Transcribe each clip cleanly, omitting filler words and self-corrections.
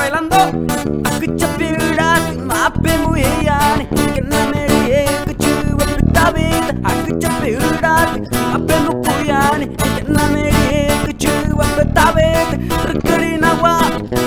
bailando. Akuchapirat, mape muyani, que na merie, kuchuwa pitavit. Akuchapirat, mape mukuyani, que na merie, kuchuwa pitavit. Rukirinawa,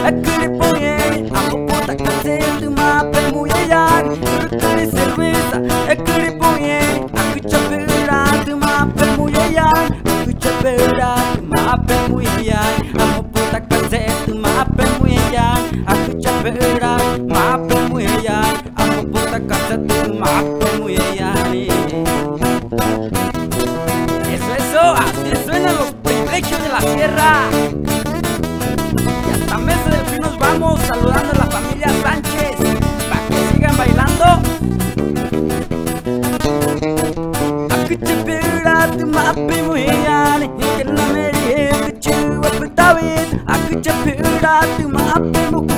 akuripoye, amopota kaseti, mape muyani. Rukiri cerveza, akuripoye, akuchapirat, mape muyani. Akuchapirat, mape muyani, amopota kaseti, mape muyani. Akuchapirat, mape muyani, amopota kaseti, mape muyani. Eso, así suenan los privilegios de la sierra. Y hasta Mesa del Fin nos vamos saludando a la familia Sánchez para que sigan bailando. Akuchapirat, mape muyani, que na merie, kuchuwa pitavit. Akuchapirat, mape muyani.